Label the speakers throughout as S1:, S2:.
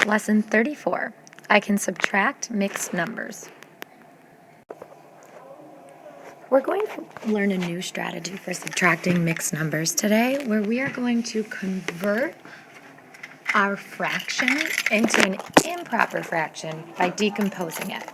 S1: Lesson 34. I can subtract mixed numbers. We're going to learn a new strategy for subtracting mixed numbers today, where we are going to convert our fraction into an improper fraction by decomposing it.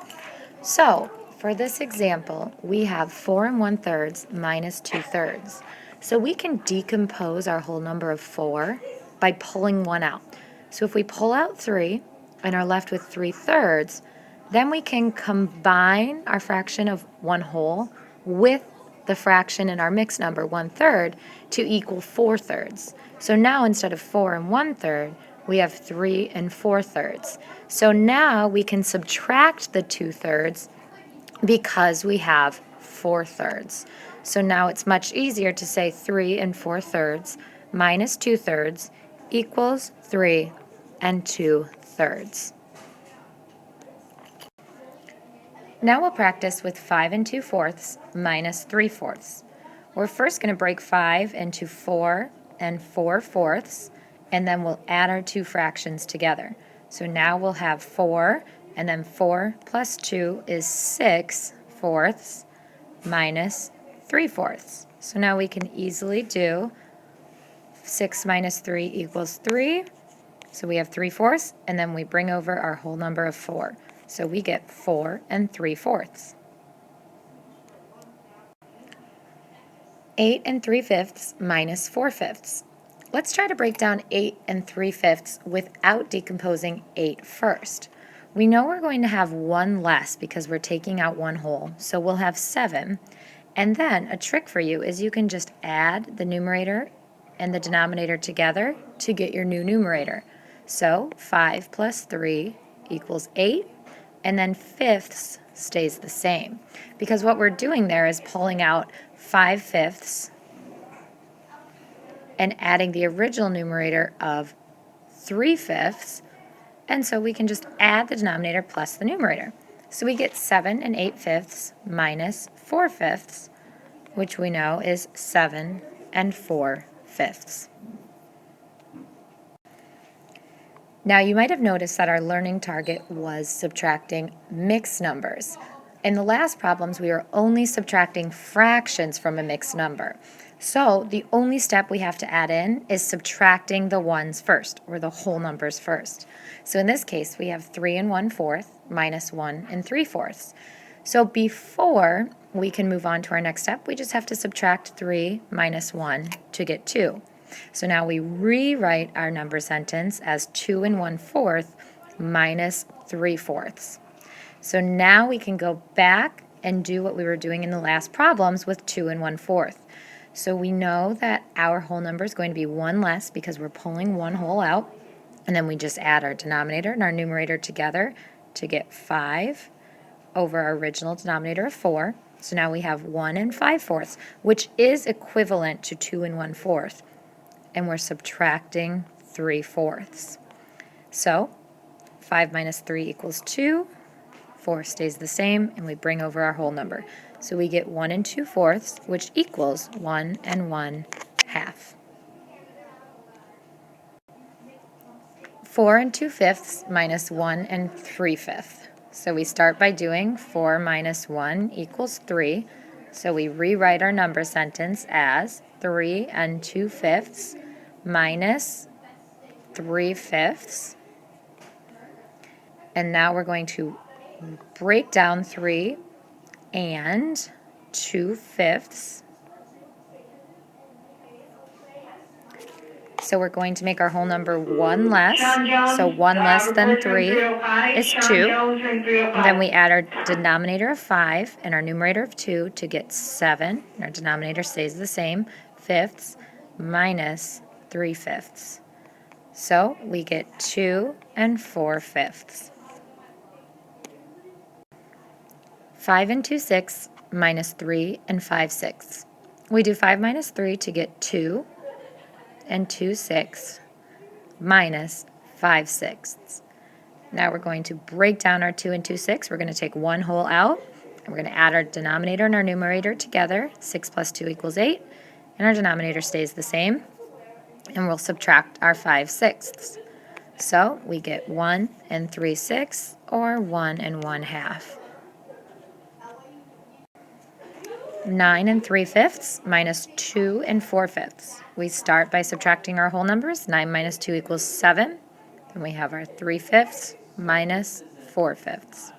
S1: So, for this example, we have 4 1/3 minus 2/3. So we can decompose our whole number of 4 by pulling one out. So if we pull out 3 and are left with 3/3, then we can combine our fraction of 1 whole with the fraction in our mixed number 1/3 to equal 4/3. So now instead of 4 1/3, we have 3 4/3. So now we can subtract the 2/3 because we have 4/3. So now it's much easier to say 3 4/3 minus 2/3 equals 3 2/3. Now we'll practice with 5 2/4 minus 3/4. We're first going to break 5 into 4 4/4, and then we'll add our two fractions together. So now we'll have 4, and then 4 plus 2 is 6/4 minus 3/4. So now we can easily do 6 minus 3 equals 3. So we have 3/4, and then we bring over our whole number of 4. So we get 4 3/4. 8 3/5 minus 4/5. Let's try to break down 8 3/5 without decomposing 8 first. We know we're going to have 1 less because we're taking out 1 whole, so we'll have 7. And then a trick for you is you can just add the numerator and the denominator together to get your new numerator. So 5 plus 3 equals 8, and then fifths stays the same. Because what we're doing there is pulling out 5/5 and adding the original numerator of 3/5, and so we can just add the denominator plus the numerator. So we get 7 8/5 minus 4/5, which we know is 7 4/5. Now you might have noticed that our learning target was subtracting mixed numbers. In the last problems, we were only subtracting fractions from a mixed number. So the only step we have to add in is subtracting the ones first, or the whole numbers first. So in this case, we have 3 1/4 minus 1 3/4. So before we can move on to our next step, we just have to subtract 3 minus 1 to get 2. So now we rewrite our number sentence as 2 1/4 minus 3/4. So now we can go back and do what we were doing in the last problems with 2 1/4. So we know that our whole number is going to be 1 less because we're pulling 1 whole out, and then we just add our denominator and our numerator together to get 5 over our original denominator of 4. So now we have 1 5/4, which is equivalent to 2 1/4. And we're subtracting 3/4. So 5 minus 3 equals 2, 4 stays the same, and we bring over our whole number. So we get 1 2/4, which equals 1 1/2. 4 2/5 minus 1 3/5. So we start by doing 4 minus 1 equals 3. So we rewrite our number sentence as 3 2/5 minus 3/5. And now we're going to break down 3 2/5. So we're going to make our whole number 1 less. So 1 less than 3 is 2. And then we add our denominator of 5 and our numerator of 2 to get 7. And our denominator stays the same, fifths minus 3/5. So we get 2 4/5. 5 2/6 minus 3 5/6. We do 5 minus 3 to get 2 2/6 minus 5/6. Now we're going to break down our 2 2/6. We're going to take 1 whole out, and we're going to add our denominator and our numerator together. 6 plus 2 equals 8, and our denominator stays the same, and we'll subtract our 5/6. So we get 1 and 3/6 or 1 and 1/2. 9 and 3/5 minus 2 and 4/5. We start by subtracting our whole numbers. 9 minus 2 equals 7. Then we have our 3/5 minus 4/5.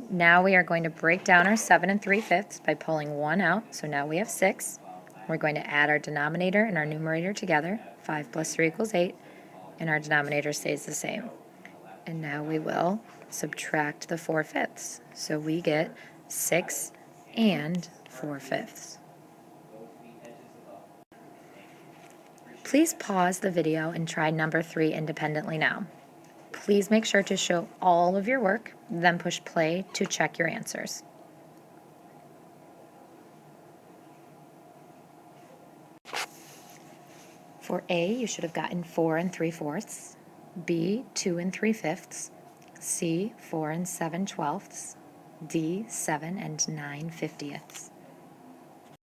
S1: Now we are going to break down our 7 and 3/5 by pulling 1 out. So now we have 6. We're going to add our denominator and our numerator together. 5 plus 3 equals 8. And our denominator stays the same. And now we will subtract the 4/5. So we get 6 and 4/5. Please pause the video and try number 3 independently now. Please make sure to show all of your work, then push play to check your answers. For A, you should have gotten 4 and 3/4. B, 2 and 3/5. C, 4 and 7/12. D, 7 and 9/50.